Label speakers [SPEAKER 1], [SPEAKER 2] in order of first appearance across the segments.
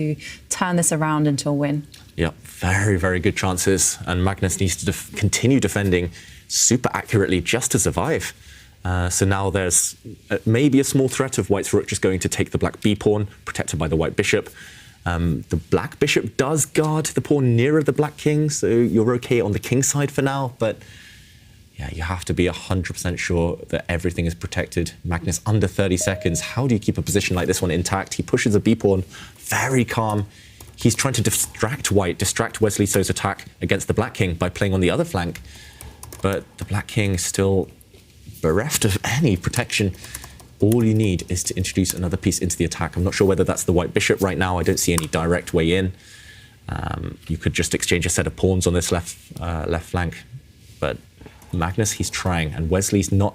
[SPEAKER 1] to turn this around into a win.
[SPEAKER 2] Yeah, very, very good chances. And Magnus needs to continue defending super accurately just to survive. So now there's maybe a small threat of white's rook just going to take the black b-pawn, protected by the white bishop. The black bishop does guard the pawn nearer the black king, so you're okay on the king side for now, but yeah, you have to be 100% sure that everything is protected. Magnus under 30 seconds. How do you keep a position like this one intact? He pushes a b-pawn, very calm. He's trying to distract white, distract Wesley So's attack against the black king by playing on the other flank. But the black king is still bereft of any protection. All you need is to introduce another piece into the attack. I'm not sure whether that's the white bishop right now. I don't see any direct way in. You could just exchange a set of pawns on this left flank. But Magnus, he's trying, and Wesley's not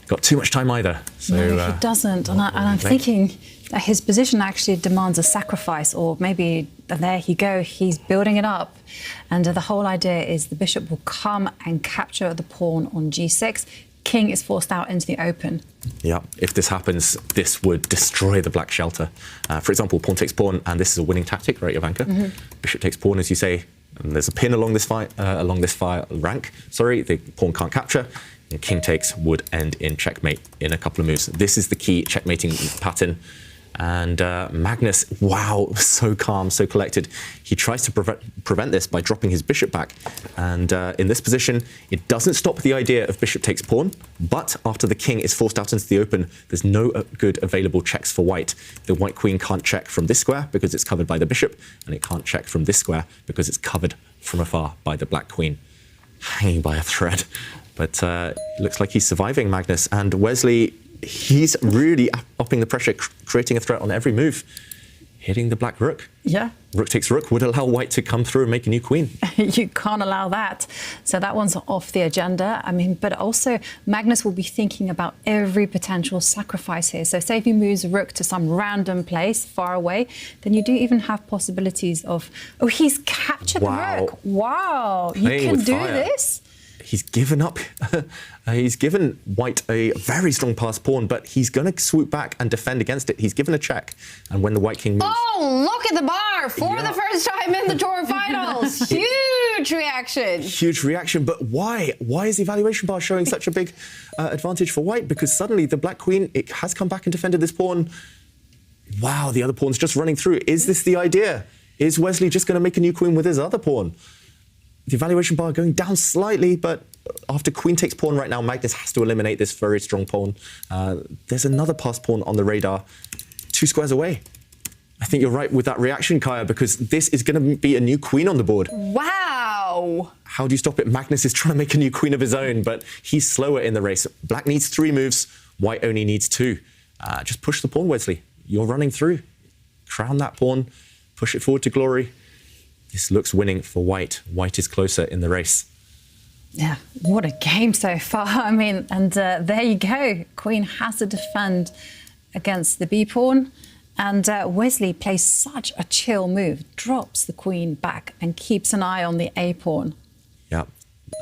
[SPEAKER 2] got too much time either. So,
[SPEAKER 1] no, he doesn't. And I'm thinking that his position actually demands a sacrifice, or maybe there you go, he's building it up. And the whole idea is the bishop will come and capture the pawn on g6. King is forced out into the open.
[SPEAKER 2] Yeah, if this happens, this would destroy the black shelter. For example, pawn takes pawn, and this is a winning tactic, right, Ivanka? Bishop takes pawn, as you say, and there's a pin along this rank. Sorry, the pawn can't capture. And king takes would end in checkmate in a couple of moves. This is the key checkmating pattern. And Magnus, wow, so calm, so collected. He tries to prevent this by dropping his bishop back. And in this position, it doesn't stop the idea of bishop takes pawn, but after the king is forced out into the open, there's no good available checks for white. The white queen can't check from this square because it's covered by the bishop, and it can't check from this square because it's covered from afar by the black queen, hanging by a thread. But it looks like he's surviving, Magnus, and Wesley, he's really upping the pressure, creating a threat on every move, hitting the black rook.
[SPEAKER 1] Yeah.
[SPEAKER 2] Rook takes rook would allow white to come through and make a new queen.
[SPEAKER 1] You can't allow that. So that one's off the agenda. I mean, but also Magnus will be thinking about every potential sacrifice here. So say if he moves rook to some random place far away, then you do even have possibilities of, oh, he's captured the rook. Wow, you can do this?
[SPEAKER 2] He's given up. He's given white a very strong pass pawn, but he's going to swoop back and defend against it. He's given a check, and when the white king moves...
[SPEAKER 3] Oh, look at the bar for the first time in the tour finals. Huge reaction.
[SPEAKER 2] Huge reaction, but why? Why is the evaluation bar showing such a big advantage for white? Because suddenly the black queen, it has come back and defended this pawn. Wow, the other pawn's just running through. Is this the idea? Is Wesley just going to make a new queen with his other pawn? The evaluation bar going down slightly, but after queen takes pawn right now, Magnus has to eliminate this very strong pawn. There's another passed pawn on the radar, 2 squares away. I think you're right with that reaction, Kaya, because this is going to be a new queen on the board.
[SPEAKER 3] Wow.
[SPEAKER 2] How do you stop it? Magnus is trying to make a new queen of his own, but he's slower in the race. Black needs 3 moves, white only needs 2. Just push the pawn, Wesley. You're running through. Crown that pawn, push it forward to glory. This looks winning for white. White is closer in the race.
[SPEAKER 1] Yeah, what a game so far. I mean, and there you go. Queen has to defend against the b-pawn. And Wesley plays such a chill move, drops the queen back and keeps an eye on the a-pawn.
[SPEAKER 2] Yeah,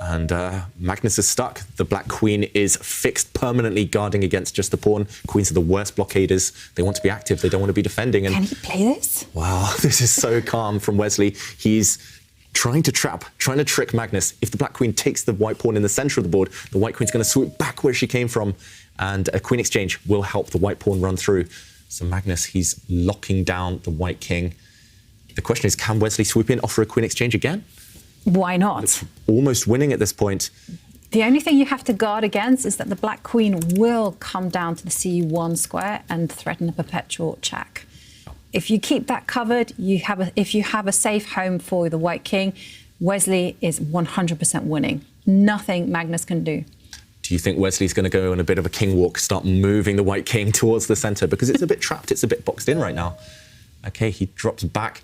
[SPEAKER 2] and Magnus is stuck. The black queen is fixed permanently, guarding against just the pawn. Queens are the worst blockaders. They want to be active. They don't want to be defending. And
[SPEAKER 1] can he play this?
[SPEAKER 2] Wow, this is so calm from Wesley. He's trying to trick Magnus. If the black queen takes the white pawn in the center of the board, the white queen's going to swoop back where she came from, and a queen exchange will help the white pawn run through. So Magnus, he's locking down the white king. The question is, can Wesley swoop in, offer a queen exchange again?
[SPEAKER 1] Why not?
[SPEAKER 2] It's almost winning at this point.
[SPEAKER 1] The only thing you have to guard against is that the black queen will come down to the c1 square and threaten a perpetual check. If you keep that covered, if you have a safe home for the white king, Wesley is 100% winning. Nothing Magnus can do.
[SPEAKER 2] Do you think Wesley's going to go on a bit of a king walk, start moving the white king towards the center? Because it's a bit trapped, it's a bit boxed in right now. OK, he drops back.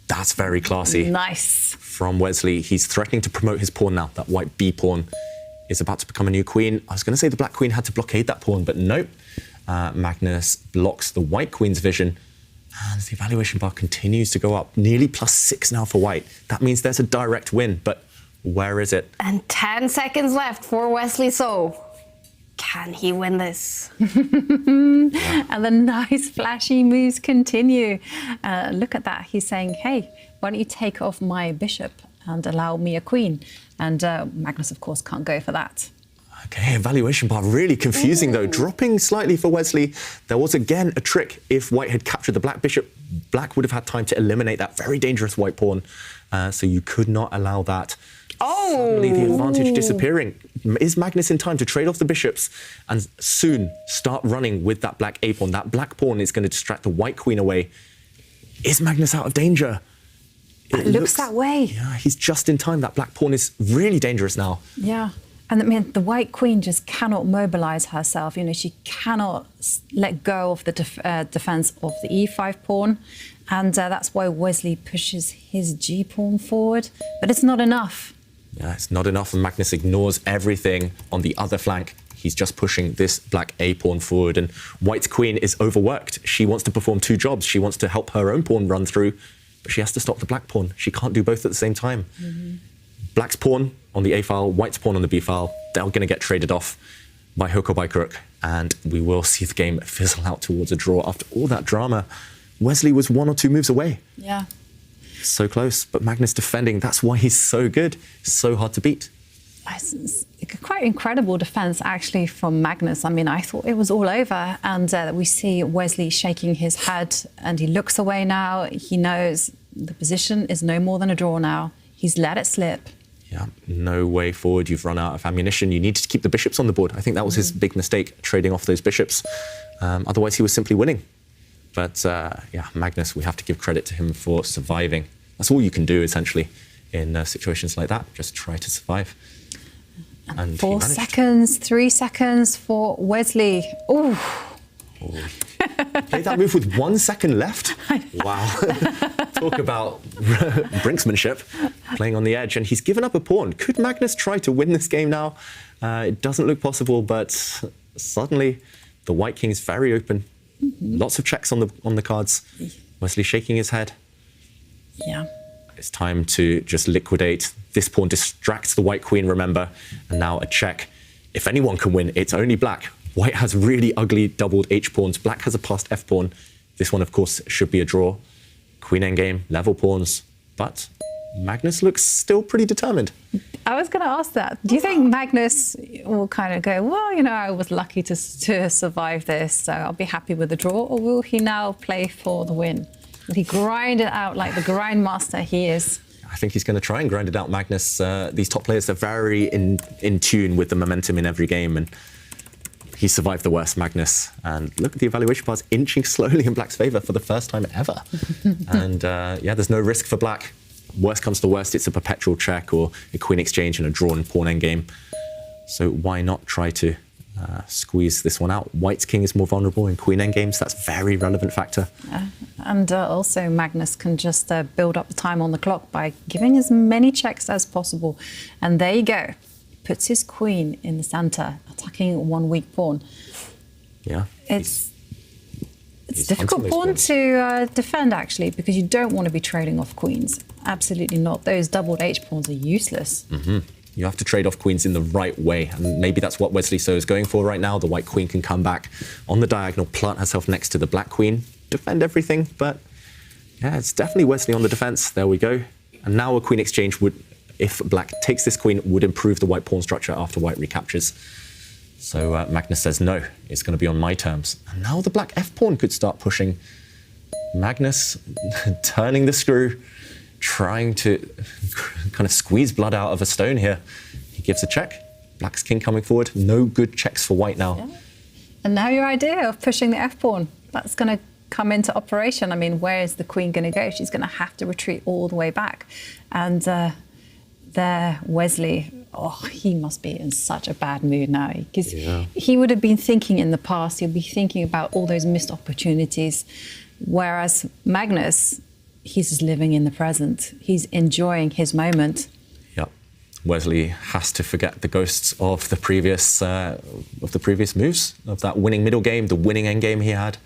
[SPEAKER 2] That's very classy.
[SPEAKER 1] Nice.
[SPEAKER 2] From Wesley. He's threatening to promote his pawn now. That white b-pawn is about to become a new queen. I was going to say the black queen had to blockade that pawn, but nope. Magnus blocks the white queen's vision. And the evaluation bar continues to go up. Nearly +6 now for white. That means there's a direct win, but where is it?
[SPEAKER 3] And 10 seconds left for Wesley So. Can he win this?
[SPEAKER 1] And the nice flashy moves continue. Look at that. He's saying, hey, why don't you take off my bishop and allow me a queen? And Magnus, of course, can't go for that.
[SPEAKER 2] Okay, evaluation bar really confusing though. Dropping slightly for Wesley. There was again a trick. If white had captured the black bishop, black would have had time to eliminate that very dangerous white pawn. So you could not allow that.
[SPEAKER 3] Oh!
[SPEAKER 2] Suddenly the advantage disappearing. Is Magnus in time to trade off the bishops and soon start running with that black a pawn? That black pawn is going to distract the white queen away. Is Magnus out of danger?
[SPEAKER 1] It looks that way.
[SPEAKER 2] Yeah, he's just in time. That black pawn is really dangerous now.
[SPEAKER 1] Yeah. And I mean, the white queen just cannot mobilize herself. You know, she cannot let go of the defense of the e5 pawn. And that's why Wesley pushes his g pawn forward. But it's not enough.
[SPEAKER 2] Yeah, it's not enough. And Magnus ignores everything on the other flank. He's just pushing this black a pawn forward. And white's queen is overworked. She wants to perform two jobs. She wants to help her own pawn run through, but she has to stop the black pawn. She can't do both at the same time. Black's pawn on the A file, white's pawn on the B file, they're going to get traded off by hook or by crook, and we will see the game fizzle out towards a draw. After all that drama, Wesley was 1 or 2 moves away.
[SPEAKER 1] Yeah.
[SPEAKER 2] So close, but Magnus defending, that's why he's so good, so hard to beat.
[SPEAKER 1] It's quite incredible defense, actually, from Magnus. I mean, I thought it was all over, and we see Wesley shaking his head, and he looks away now. He knows the position is no more than a draw now. He's let it slip.
[SPEAKER 2] Yeah, no way forward. You've run out of ammunition. You need to keep the bishops on the board. I think that was his big mistake, trading off those bishops. Otherwise, he was simply winning. But yeah, Magnus, we have to give credit to him for surviving. That's all you can do, essentially, in situations like that. Just try to survive. And
[SPEAKER 1] 4 seconds, 3 seconds for Wesley. Ooh.
[SPEAKER 2] Played that move with 1 second left. Wow. Talk about brinksmanship, playing on the edge. And he's given up a pawn. Could Magnus try to win this game now? It doesn't look possible, but suddenly the white king is very open. Lots of checks on the cards. Wesley shaking his head.
[SPEAKER 1] Yeah.
[SPEAKER 2] It's time to just liquidate. This pawn distracts the white queen, remember, and now a check. If anyone can win, it's only black. White has really ugly doubled H pawns. Black has a passed F pawn. This one, of course, should be a draw. Queen endgame, level pawns. But Magnus looks still pretty determined.
[SPEAKER 1] I was going to ask that. Do you think Magnus will kind of go, well, you know, I was lucky to survive this, so I'll be happy with the draw? Or will he now play for the win? Will he grind it out like the grind master he is?
[SPEAKER 2] I think he's going to try and grind it out, Magnus. These top players are very in tune with the momentum in every game, and he survived the worst, Magnus. And look at the evaluation bars inching slowly in black's favour for the first time ever. And yeah, there's no risk for black. Worst comes to worst, it's a perpetual check or a queen exchange and a drawn pawn endgame. So why not try to squeeze this one out? White's king is more vulnerable in queen endgames. That's a very relevant factor.
[SPEAKER 1] And also Magnus can just build up the time on the clock by giving as many checks as possible. And there you go. Puts his queen in the center, attacking one weak pawn.
[SPEAKER 2] Yeah.
[SPEAKER 1] It's a difficult pawn to defend, actually, because you don't want to be trading off queens. Absolutely not. Those doubled H pawns are useless.
[SPEAKER 2] You have to trade off queens in the right way, and maybe that's what Wesley So is going for right now. The white queen can come back on the diagonal, plant herself next to the black queen, defend everything, but yeah, it's definitely Wesley on the defense. There we go. And now a queen exchange would, if black takes this queen, would improve the white pawn structure after white recaptures. So Magnus says no, it's going to be on my terms. And now the black f pawn could start pushing. Magnus turning the screw, trying to kind of squeeze blood out of a stone here. He gives a check. Black's king coming forward. No good checks for white now.
[SPEAKER 1] Yeah. And now your idea of pushing the f pawn, that's going to come into operation. I mean, where is the queen going to go? She's going to have to retreat all the way back. And there, Wesley, oh, he must be in such a bad mood now, because he would have been thinking in the past, he'll be thinking about all those missed opportunities, whereas Magnus, he's just living in the present. He's enjoying his moment.
[SPEAKER 2] Yep. Wesley has to forget the ghosts of the previous moves, of that winning middle game, the winning end game he had.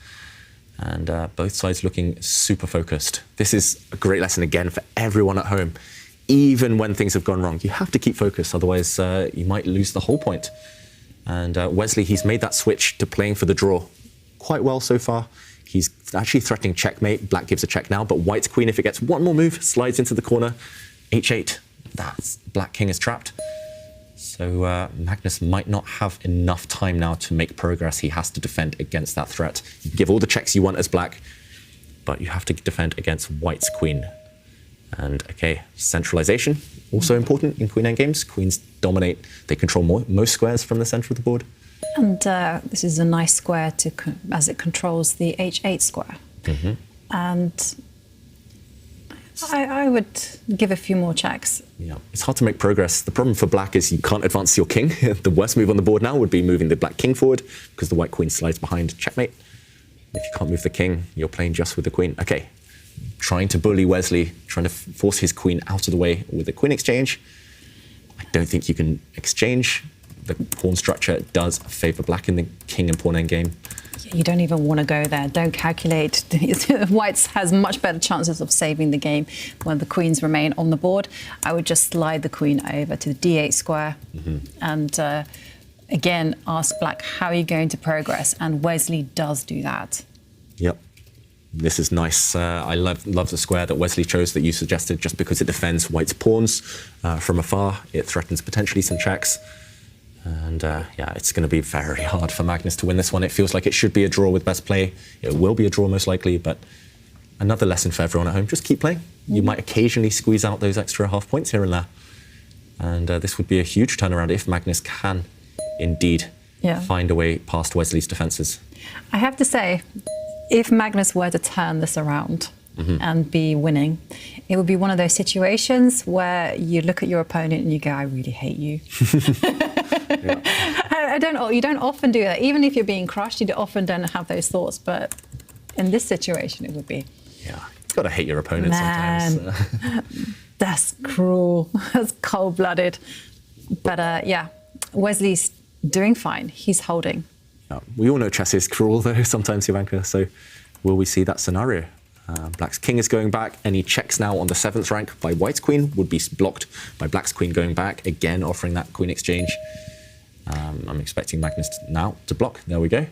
[SPEAKER 2] And both sides looking super focused. This is a great lesson again for everyone at home. Even when things have gone wrong, you have to keep focused, otherwise you might lose the whole point. And Wesley, he's made that switch to playing for the draw quite well so far. He's actually threatening checkmate. Black gives a check now, but white's queen, if it gets one more move, slides into the corner. h8, that's black king is trapped. So Magnus might not have enough time now to make progress. He has to defend against that threat. You give all the checks you want as black, but you have to defend against white's queen. And okay, centralization, also important in queen endgames. Queens dominate, they control most squares from the center of the board.
[SPEAKER 1] And this is a nice square as it controls the h8 square. And I would give a few more checks.
[SPEAKER 2] Yeah, it's hard to make progress. The problem for black is you can't advance your king. The worst move on the board now would be moving the black king forward because the white queen slides behind checkmate. If you can't move the king, you're playing just with the queen. Okay, trying to bully Wesley, trying to force his queen out of the way with the queen exchange. I don't think you can exchange. The pawn structure does favour black in the king and pawn endgame.
[SPEAKER 1] You don't even want to go there. Don't calculate. Whites has much better chances of saving the game when the queens remain on the board. I would just slide the queen over to the d8 square and again ask black, how are you going to progress? And Wesley does do that.
[SPEAKER 2] Yep. This is nice. I love the square that Wesley chose that you suggested just because it defends white's pawns from afar. It threatens potentially some checks. And yeah, it's going to be very hard for Magnus to win this one. It feels like it should be a draw with best play. It will be a draw most likely, but another lesson for everyone at home, just keep playing. You might occasionally squeeze out those extra half points here and there. And this would be a huge turnaround if Magnus can indeed find a way past Wesley's defences.
[SPEAKER 1] I have to say, if Magnus were to turn this around and be winning, it would be one of those situations where you look at your opponent and you go, I really hate you. You don't often do that. Even if you're being crushed, you often don't have those thoughts. But in this situation, it would be.
[SPEAKER 2] Yeah, you've got to hate your opponent sometimes.
[SPEAKER 1] That's cruel. That's cold-blooded. But yeah, Wesley's doing fine. He's holding.
[SPEAKER 2] Yeah, we all know chess is cruel, though, sometimes, 𝙬𝙬𝙬𝙬, so will we see that scenario? Black's king is going back. Any checks now on the 7th rank by white's queen would be blocked by black's queen going back, again offering that queen exchange. I'm expecting Magnus now to block. There we go.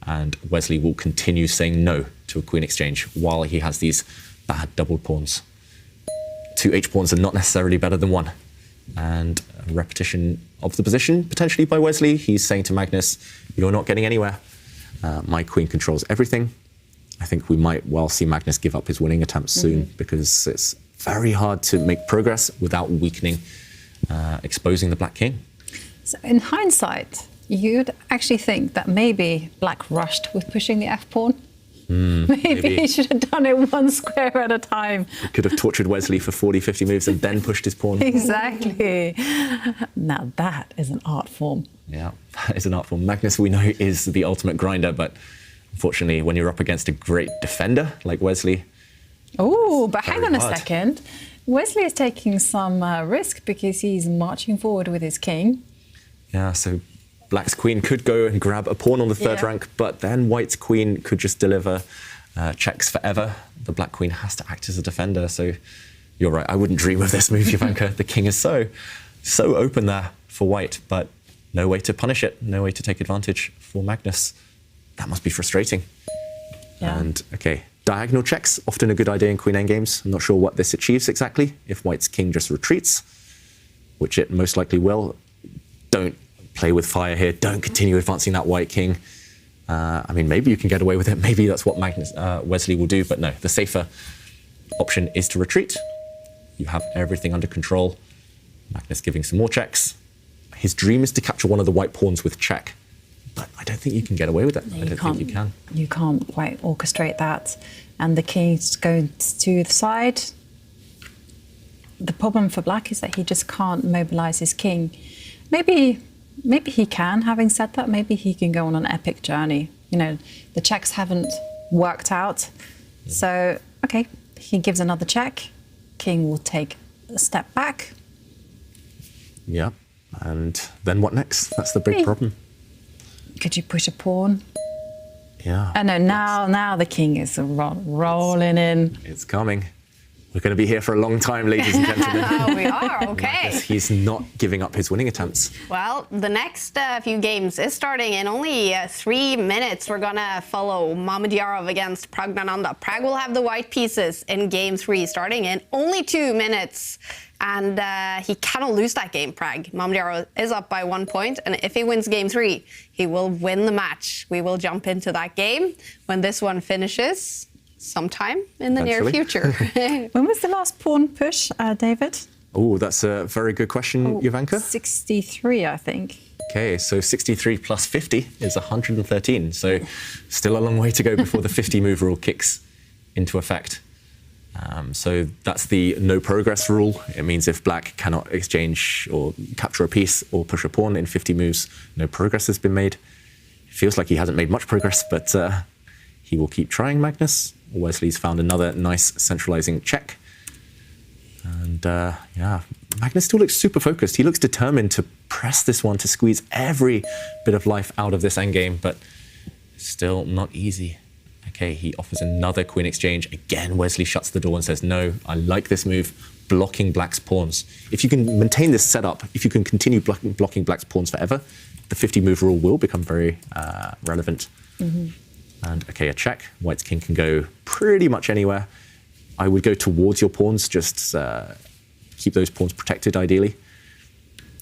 [SPEAKER 2] And Wesley will continue saying no to a queen exchange while he has these bad doubled pawns. 2 h-pawns are not necessarily better than 1. And a repetition of the position, potentially by Wesley. He's saying to Magnus, you're not getting anywhere. My queen controls everything. I think we might well see Magnus give up his winning attempt soon because it's very hard to make progress without weakening, exposing the black king.
[SPEAKER 1] So in hindsight, you'd actually think that maybe black rushed with pushing the f-pawn. Maybe he should have done it one square at a time.
[SPEAKER 2] He could have tortured Wesley for 40, 50 moves and then pushed his pawn.
[SPEAKER 1] Exactly. Now that is an art form.
[SPEAKER 2] Yeah, that is an art form. Magnus, we know, is the ultimate grinder, but unfortunately, when you're up against a great defender like Wesley...
[SPEAKER 1] Oh, but hang on a second. Wesley is taking some risk because he's marching forward with his king.
[SPEAKER 2] Yeah, so black's queen could go and grab a pawn on the 3rd rank, but then white's queen could just deliver checks forever. The black queen has to act as a defender, so you're right. I wouldn't dream of this move, 𝙬𝙬𝙬𝙬. The king is so open there for white, but no way to punish it, no way to take advantage for Magnus. That must be frustrating. Yeah. And, okay, diagonal checks, often a good idea in queen endgames. I'm not sure what this achieves exactly. If white's king just retreats, which it most likely will, don't play with fire here. Don't continue advancing that white king. I mean, maybe you can get away with it. Maybe that's what Wesley will do. But no, the safer option is to retreat. You have everything under control. Magnus giving some more checks. His dream is to capture one of the white pawns with check. But I don't think you can get away with it. I don't think you can.
[SPEAKER 1] You can't quite orchestrate that. And the king's going to the side. The problem for black is that he just can't mobilize his king. Maybe he can, having said that, maybe he can go on an epic journey. You know, the checks haven't worked out. So, okay, he gives another check. King will take a step back.
[SPEAKER 2] Yeah, and then what next? That's the big problem.
[SPEAKER 1] Could you push a pawn?
[SPEAKER 2] Yeah.
[SPEAKER 1] Oh no, now the king is rolling in.
[SPEAKER 2] It's coming. We're going to be here for a long time, ladies and gentlemen.
[SPEAKER 3] Oh, we are, okay.
[SPEAKER 2] Magnus, he's not giving up his winning attempts.
[SPEAKER 3] Well, the next few games is starting in only 3 minutes. We're going to follow Mamedyarov against Praggnanandhaa. Pragg will have the white pieces in game 3, starting in only 2 minutes. And he cannot lose that game, Pragg. Mamedyarov is up by 1 point, and if he wins game 3, he will win the match. We will jump into that game when this one finishes sometime in the near future.
[SPEAKER 1] When was the last pawn push, David?
[SPEAKER 2] Oh, that's a very good question, Jovanka.
[SPEAKER 1] 63, I think.
[SPEAKER 2] Okay, so 63 plus 50 is 113. So still a long way to go before the 50 move rule kicks into effect. So that's the no progress rule. It means if black cannot exchange or capture a piece or push a pawn in 50 moves, no progress has been made. It feels like he hasn't made much progress, but he will keep trying, Magnus. Wesley's found another nice centralizing check. And yeah, Magnus still looks super focused. He looks determined to press this one, to squeeze every bit of life out of this endgame, but still not easy. Okay, he offers another queen exchange. Again, Wesley shuts the door and says, no, I like this move, blocking black's pawns. If you can maintain this setup, if you can continue blocking black's pawns forever, the 50 move rule will become very relevant. And okay, a check. White's king can go pretty much anywhere. I would go towards your pawns, just keep those pawns protected, ideally.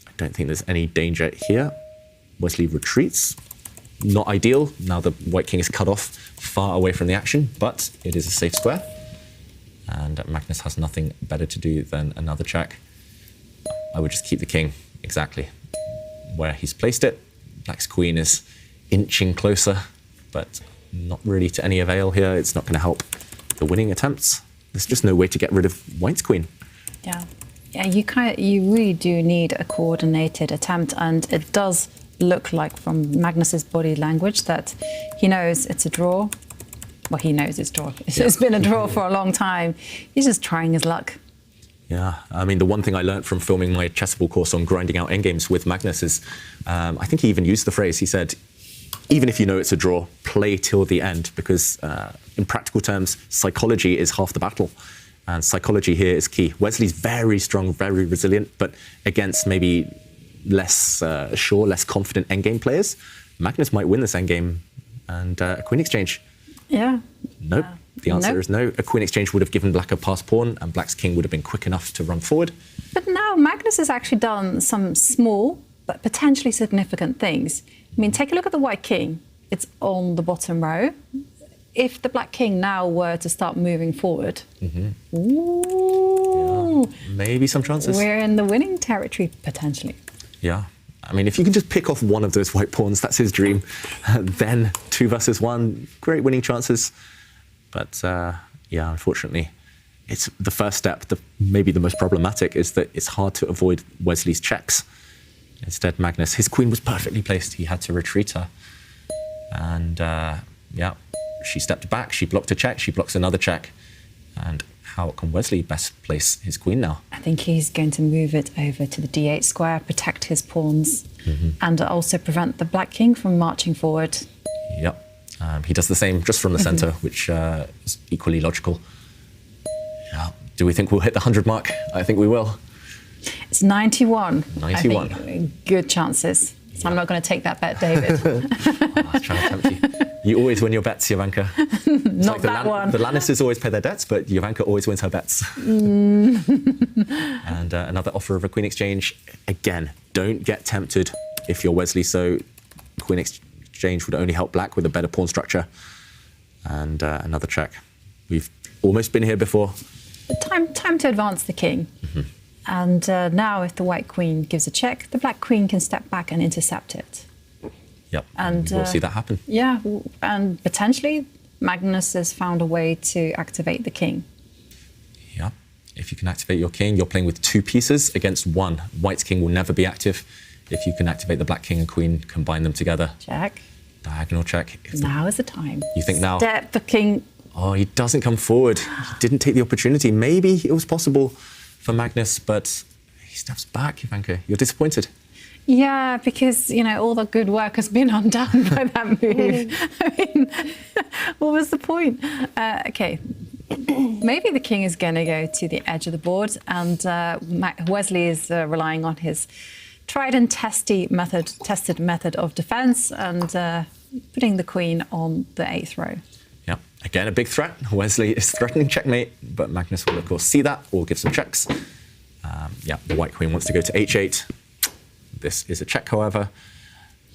[SPEAKER 2] I don't think there's any danger here. Wesley retreats. Not ideal. Now the white king is cut off far away from the action, but it is a safe square. And Magnus has nothing better to do than another check. I would just keep the king exactly where he's placed it. Black's queen is inching closer, but not really to any avail here. It's not going to help the winning attempts. There's just no way to get rid of white's queen.
[SPEAKER 1] Yeah, you really do need a coordinated attempt, and it does look like from Magnus's body language that he knows it's a draw. Well, he knows it's a draw. It's been a draw for a long time. He's just trying his luck.
[SPEAKER 2] Yeah, I mean, the one thing I learned from filming my chessable course on grinding out endgames with Magnus is, I think he even used the phrase, he said, even if you know it's a draw, play till the end, because in practical terms, psychology is half the battle. And psychology here is key. Wesley's very strong, very resilient, but against maybe less sure, less confident endgame players, Magnus might win this endgame and a queen exchange.
[SPEAKER 1] Yeah.
[SPEAKER 2] Nope. The answer is no. A queen exchange would have given black a passed pawn, and black's king would have been quick enough to run forward.
[SPEAKER 1] But now Magnus has actually done some small but potentially significant things. I mean, take a look at the white king. It's on the bottom row. If the black king now were to start moving forward, ooh,
[SPEAKER 2] yeah, maybe some chances.
[SPEAKER 1] We're in the winning territory, potentially.
[SPEAKER 2] Yeah. I mean, if you can just pick off one of those white pawns, that's his dream. Then 2 versus 1, great winning chances. But yeah, unfortunately, it's the first step, maybe the most problematic, is that it's hard to avoid Wesley's checks. Instead, Magnus, his queen was perfectly placed. He had to retreat her. And yeah, she stepped back, she blocked a check, she blocks another check. And how can Wesley best place his queen now?
[SPEAKER 1] I think he's going to move it over to the d8 square, protect his pawns, and also prevent the black king from marching forward.
[SPEAKER 2] Yep. He does the same just from the center, which is equally logical. Yeah. Do we think we'll hit the 100 mark? I think we will.
[SPEAKER 1] It's 91.
[SPEAKER 2] 91.
[SPEAKER 1] I think good chances. So yeah. I'm not going to take that bet, David.
[SPEAKER 2] I was trying to tempt you. You always win your bets, Jovanka.
[SPEAKER 1] Not like that one.
[SPEAKER 2] The Lannisters always pay their debts, but Jovanka always wins her bets. And another offer of a queen exchange. Again, don't get tempted if you're Wesley. So queen exchange would only help black with a better pawn structure. And another check. We've almost been here before.
[SPEAKER 1] Time to advance the king. And now if the white queen gives a check, the black queen can step back and intercept it.
[SPEAKER 2] Yep, and we'll see that happen.
[SPEAKER 1] Yeah, and potentially Magnus has found a way to activate the king.
[SPEAKER 2] Yeah, if you can activate your king, you're playing with 2 pieces against 1. White's king will never be active. If you can activate the black king and queen, combine them together.
[SPEAKER 1] Check.
[SPEAKER 2] Diagonal check.
[SPEAKER 1] Now is the time.
[SPEAKER 2] You think now?
[SPEAKER 1] Step the king.
[SPEAKER 2] Oh, he doesn't come forward. He didn't take the opportunity. Maybe it was possible for Magnus, but he steps back, Jovanka. You're disappointed.
[SPEAKER 1] Yeah, because, you know, all the good work has been undone by that move. I mean, what was the point? Okay, maybe the king is going to go to the edge of the board, and Wesley is relying on his tried and tested method of defence and putting the queen on the 8th row.
[SPEAKER 2] Yeah, again, a big threat. Wesley is threatening checkmate, but Magnus will, of course, see that, will give some checks. Yeah, the white queen wants to go to h8. This is a check, however.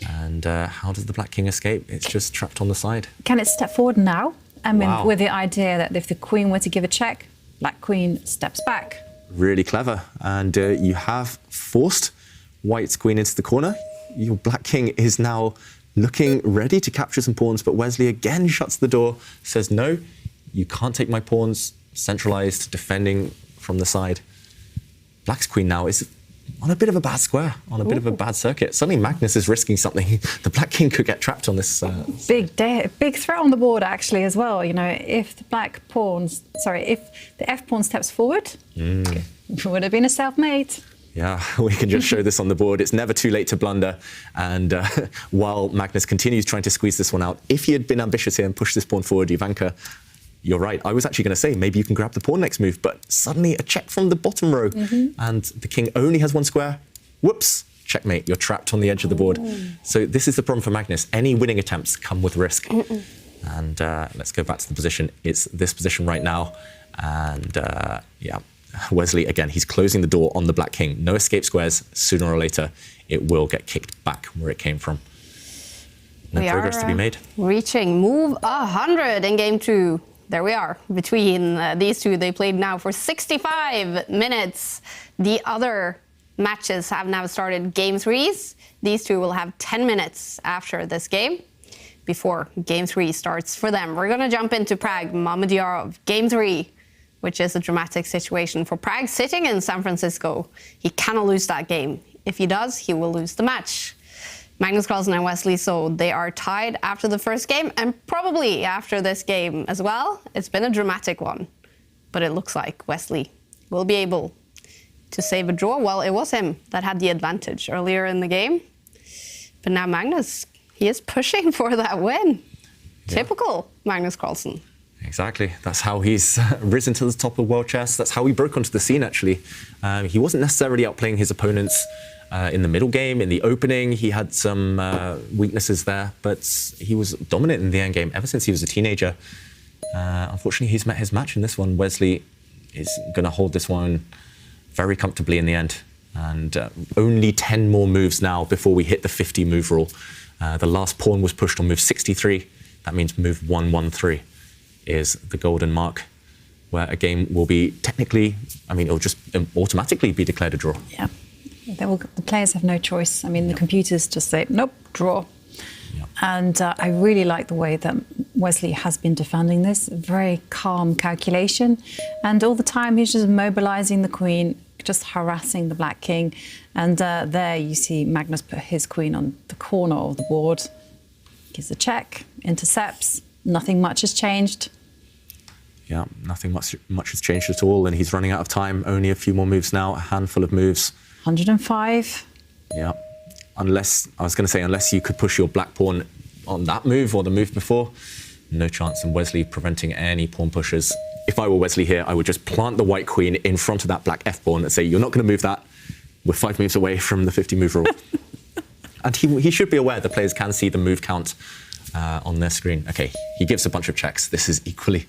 [SPEAKER 2] And how does the black king escape? It's just trapped on the side.
[SPEAKER 1] Can it step forward now? I mean,
[SPEAKER 2] Wow.
[SPEAKER 1] with the idea that if the queen were to give a check, black queen steps back.
[SPEAKER 2] Really clever. And you have forced white's queen into the corner. Your black king is now looking ready to capture some pawns, but Wesley again shuts the door, says, no, you can't take my pawns, centralized, defending from the side. Black's queen now is on a bit of a bad square, on a bit of a bad circuit. Suddenly Magnus is risking something. The black king could get trapped on this.
[SPEAKER 1] Big threat on the board, actually, as well. You know, if the if the f pawn steps forward, it would have been a self-mate.
[SPEAKER 2] Yeah, we can just show this on the board. It's never too late to blunder. And while Magnus continues trying to squeeze this one out, if he had been ambitious here and pushed this pawn forward, 𝙬𝙬𝙬𝙬, you're right. I was actually going to say, maybe you can grab the pawn next move, but suddenly a check from the bottom row, and the king only has one square. Whoops, checkmate, you're trapped on the edge of the board. So this is the problem for Magnus. Any winning attempts come with risk. And let's go back to the position. It's this position right now. And yeah, Wesley, again, he's closing the door on the black king. No escape squares. Sooner or later, it will get kicked back where it came from. No progress to be made.
[SPEAKER 3] Reaching move 100 in game 2. There we are. Between these two, they played now for 65 minutes. The other matches have now started game 3s. These two will have 10 minutes after this game before game 3 starts for them. We're going to jump into Prague, Mamedyarov, game 3, which is a dramatic situation for Prague sitting in San Francisco. He cannot lose that game. If he does, he will lose the match. Magnus Carlsen and Wesley, so they are tied after the first game and probably after this game as well. It's been a dramatic one, but it looks like Wesley will be able to save a draw. Well, it was him that had the advantage earlier in the game, but now Magnus, he is pushing for that win. Yeah. Typical Magnus Carlsen.
[SPEAKER 2] Exactly. That's how he's risen to the top of world chess. That's how he broke onto the scene, actually. He wasn't necessarily outplaying his opponents in the middle game, in the opening. He had some weaknesses there, but he was dominant in the end game ever since he was a teenager. Unfortunately, he's met his match in this one. Wesley is going to hold this one very comfortably in the end. And only 10 more moves now before we hit the 50 move rule. The last pawn was pushed on move 63. That means move 113 is the golden mark, where a game will be technically, I mean, it'll just automatically be declared a draw.
[SPEAKER 1] Yeah. The players have no choice. I mean, the computers just say, nope, draw. Yeah. And I really like the way that Wesley has been defending this. Very calm calculation. And all the time, he's just mobilizing the queen, just harassing the black king. And there you see Magnus put his queen on the corner of the board. Gives a check, intercepts. Nothing much has changed.
[SPEAKER 2] Yeah, nothing much has changed at all. And he's running out of time. Only a few more moves now, a handful of moves.
[SPEAKER 1] 105.
[SPEAKER 2] Yeah, unless you could push your black pawn on that move or the move before, no chance in Wesley preventing any pawn pushes. If I were Wesley here, I would just plant the white queen in front of that black f pawn and say, you're not going to move that. We're 5 moves away from the 50 move rule. And he should be aware the players can see the move count on their screen. Okay, he gives a bunch of checks. This is equally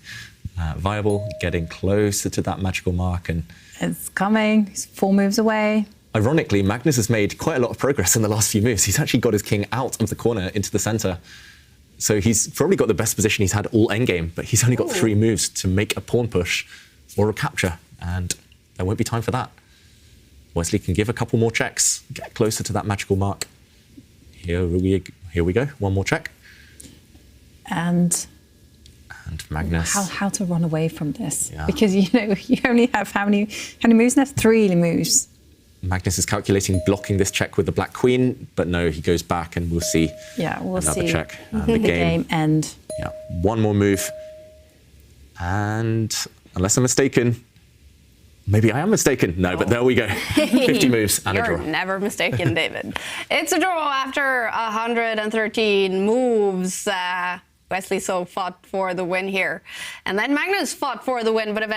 [SPEAKER 2] viable, getting closer to that magical mark. And
[SPEAKER 1] it's coming. He's 4 moves away.
[SPEAKER 2] Ironically, Magnus has made quite a lot of progress in the last few moves. He's actually got his king out of the corner into the center. So he's probably got the best position he's had all endgame, but he's only got 3 moves to make a pawn push or a capture, and there won't be time for that. Wesley can give a couple more checks, get closer to that magical mark. Here we go, one more check.
[SPEAKER 1] And
[SPEAKER 2] Magnus.
[SPEAKER 1] How to run away from this? Yeah. Because you only have how many moves now? 3 moves.
[SPEAKER 2] Magnus is calculating blocking this check with the black queen, but no, he goes back and we'll see.
[SPEAKER 1] Yeah, we'll
[SPEAKER 2] another
[SPEAKER 1] see
[SPEAKER 2] check.
[SPEAKER 1] the game end.
[SPEAKER 2] Yeah, 1 more move, and unless I'm mistaken, maybe I am mistaken. No, but there we go. 50 moves and a draw.
[SPEAKER 3] You're never mistaken, David. It's a draw after 113 moves. Wesley so fought for the win here. And then Magnus fought for the win, but eventually